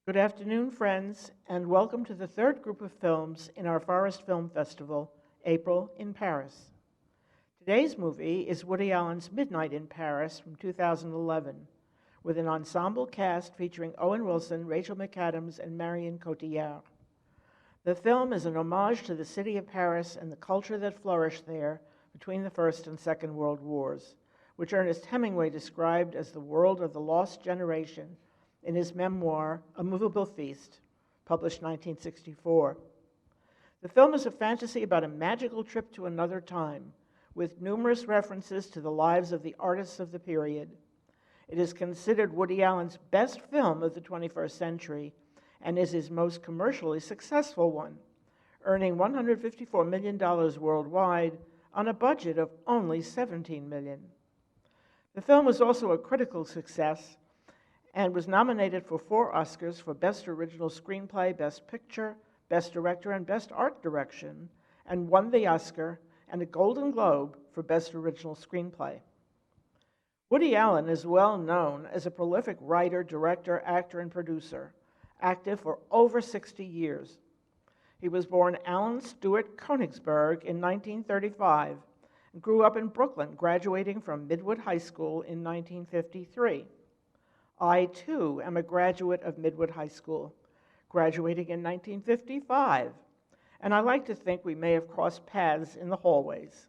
Good afternoon, friends, and welcome to the third group of films in our Forest Film Festival, April in Paris. Today's movie is Woody Allen's Midnight in Paris from 2011, with an ensemble cast featuring Owen Wilson, Rachel McAdams, and Marion Cotillard. The film is an homage to the city of Paris and the culture that flourished there between the First and Second World Wars, which Ernest Hemingway described as the world of the lost generation in his memoir, A Movable Feast, published 1964. The film is a fantasy about a magical trip to another time, with numerous references to the lives of the artists of the period. It is considered Woody Allen's best film of the 21st century and is his most commercially successful one, earning $154 million worldwide on a budget of only $17 million. The film was also a critical success and was nominated for 4 Oscars for Best Original Screenplay, Best Picture, Best Director, and Best Art Direction, and won the Oscar and a Golden Globe for Best Original Screenplay. Woody Allen is well known as a prolific writer, director, actor, and producer, active for over 60 years. He was born Alan Stewart Konigsberg in 1935 and grew up in Brooklyn, graduating from Midwood High School in 1953. I, too, am a graduate of Midwood High School, graduating in 1955, and I like to think we may have crossed paths in the hallways.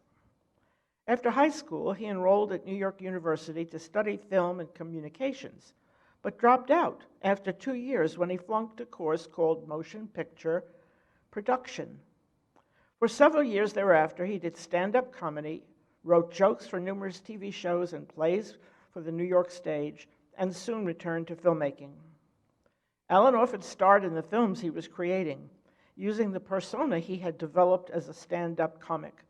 After high school, he enrolled at New York University to study film and communications, but dropped out after 2 years when he flunked a course called Motion Picture Production. For several years thereafter, he did stand-up comedy, wrote jokes for numerous TV shows and plays for the New York stage, and soon returned to filmmaking. Allen often starred in the films he was creating, using the persona he had developed as a stand-up comic.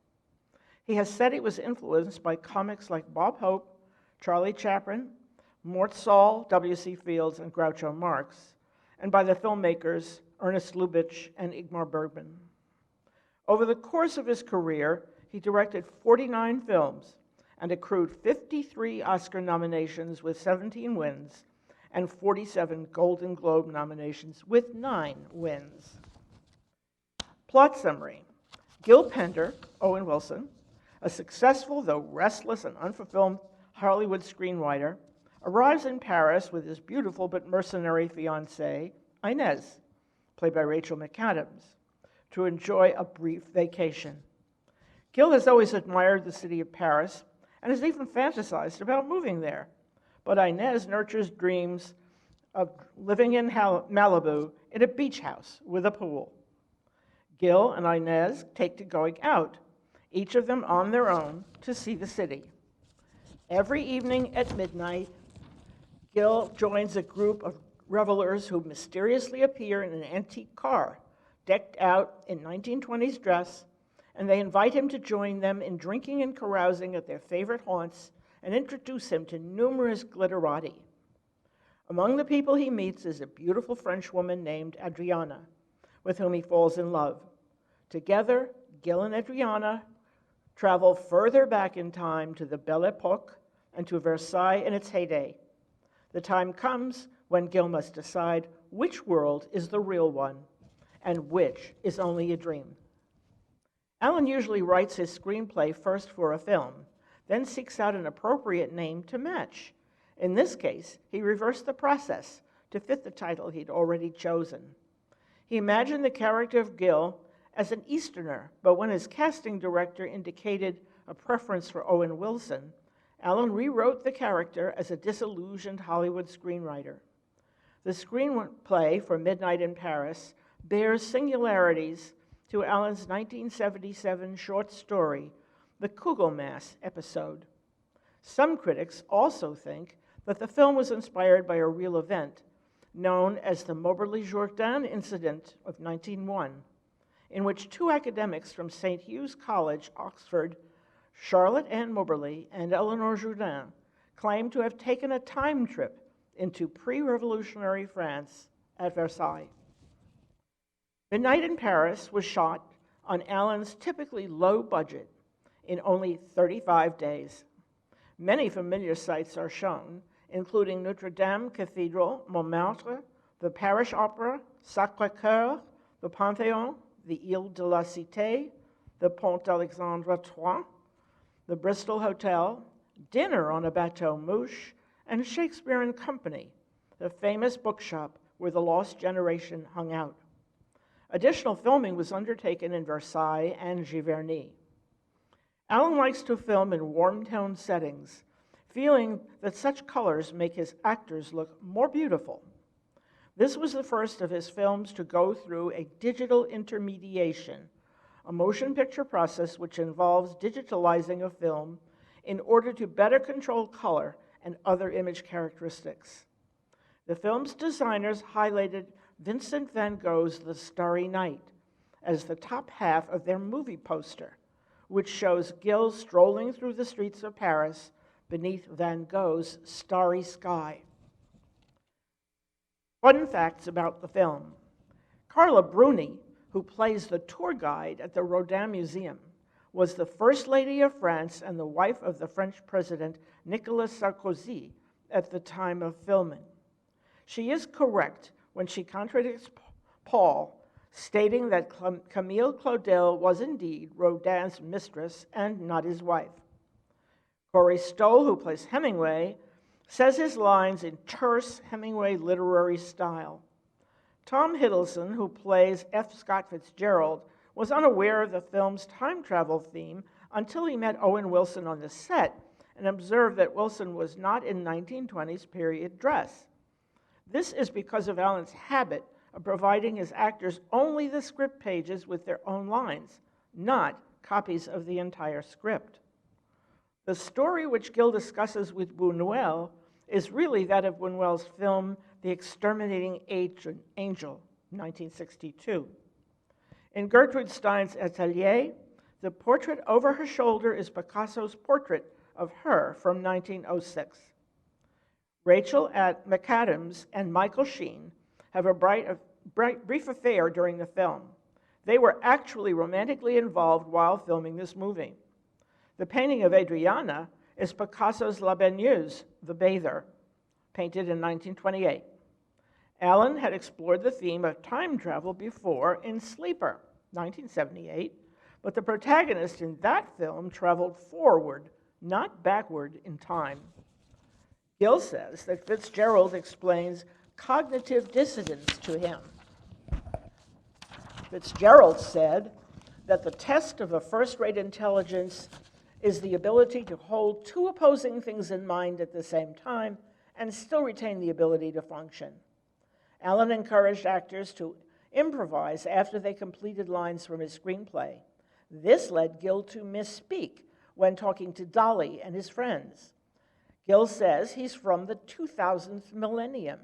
He has said he was influenced by comics like Bob Hope, Charlie Chaplin, Mort Sahl, W.C. Fields, and Groucho Marx, and by the filmmakers Ernest Lubitsch and Ingmar Bergman. Over the course of his career, he directed 49 films and accrued 53 Oscar nominations with 17 wins and 47 Golden Globe nominations with 9 wins. Plot summary. Gil Pender, Owen Wilson, a successful though restless and unfulfilled Hollywood screenwriter, arrives in Paris with his beautiful but mercenary fiancée, Inez, played by Rachel McAdams, to enjoy a brief vacation. Gil has always admired the city of Paris and has even fantasized about moving there. But Inez nurtures dreams of living in Malibu in a beach house with a pool. Gil and Inez take to going out, each of them on their own, to see the city. Every evening at midnight, Gil joins a group of revelers who mysteriously appear in an antique car, decked out in 1920s dress, and they invite him to join them in drinking and carousing at their favorite haunts and introduce him to numerous glitterati. Among the people he meets is a beautiful French woman named Adriana, with whom he falls in love. Together, Gil and Adriana travel further back in time to the Belle Epoque and to Versailles in its heyday. The time comes when Gil must decide which world is the real one and which is only a dream. Allen usually writes his screenplay first for a film, then seeks out an appropriate name to match. In this case, he reversed the process to fit the title he'd already chosen. He imagined the character of Gil as an Easterner, but when his casting director indicated a preference for Owen Wilson, Allen rewrote the character as a disillusioned Hollywood screenwriter. The screenplay for Midnight in Paris bears similarities to Allen's 1977 short story, The Kugelmass Episode. Some critics also think that the film was inspired by a real event known as the Moberly-Jourdain Incident of 1901, in which 2 academics from St. Hugh's College, Oxford, Charlotte Ann Moberly and Eleanor Jourdain, claimed to have taken a time trip into pre-revolutionary France at Versailles. Midnight in Paris was shot on Allen's typically low budget in only 35 days. Many familiar sights are shown, including Notre Dame Cathedral, Montmartre, the Parish Opera, Sacré-Cœur, the Panthéon, the Ile de la Cité, the Pont d'Alexandre III, the Bristol Hotel, dinner on a Bateau Mouche, and Shakespeare and Company, the famous bookshop where the Lost Generation hung out. Additional filming was undertaken in Versailles and Giverny. Allen likes to film in warm-toned settings, feeling that such colors make his actors look more beautiful. This was the first of his films to go through a digital intermediation, a motion picture process which involves digitalizing a film in order to better control color and other image characteristics. The film's designers highlighted Vincent van Gogh's The Starry Night as the top half of their movie poster, which shows Gil strolling through the streets of Paris beneath Van Gogh's starry sky. Fun facts about the film. Carla Bruni, who plays the tour guide at the Rodin Museum, was the First Lady of France and the wife of the French President Nicolas Sarkozy at the time of filming. She is correct when she contradicts Paul, stating that Camille Claudel was indeed Rodin's mistress and not his wife. Corey Stoll, who plays Hemingway, says his lines in terse Hemingway literary style. Tom Hiddleston, who plays F. Scott Fitzgerald, was unaware of the film's time travel theme until he met Owen Wilson on the set and observed that Wilson was not in 1920s period dress. This is because of Allen's habit of providing his actors only the script pages with their own lines, not copies of the entire script. The story which Gil discusses with Buñuel is really that of Buñuel's film The Exterminating Angel, 1962. In Gertrude Stein's atelier, the portrait over her shoulder is Picasso's portrait of her from 1906. Rachel McAdams and Michael Sheen have a brief affair during the film. They were actually romantically involved while filming this movie. The painting of Adriana is Picasso's La Baigneuse, The Bather, painted in 1928. Allen had explored the theme of time travel before in Sleeper, 1978, but the protagonist in that film traveled forward, not backward in time. Gil says that Fitzgerald explains cognitive dissonance to him. Fitzgerald said that the test of a first-rate intelligence is the ability to hold two opposing things in mind at the same time and still retain the ability to function. Allen encouraged actors to improvise after they completed lines from his screenplay. This led Gil to misspeak when talking to Dolly and his friends. Gil says he's from the 2000th millennium,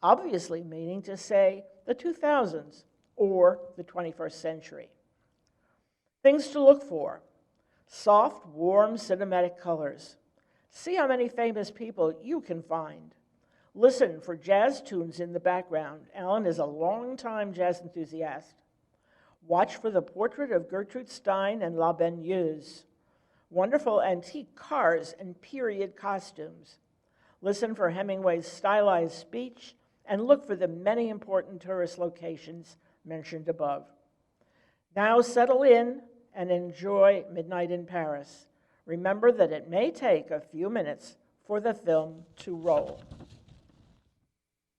obviously meaning to say the 2000s or the 21st century. Things to look for: soft, warm, cinematic colors. See how many famous people you can find. Listen for jazz tunes in the background. Allen is a long-time jazz enthusiast. Watch for the portrait of Gertrude Stein and La Baigneuse. Wonderful antique cars and period costumes. Listen for Hemingway's stylized speech and look for the many important tourist locations mentioned above. Now settle in and enjoy Midnight in Paris. Remember that it may take a few minutes for the film to roll.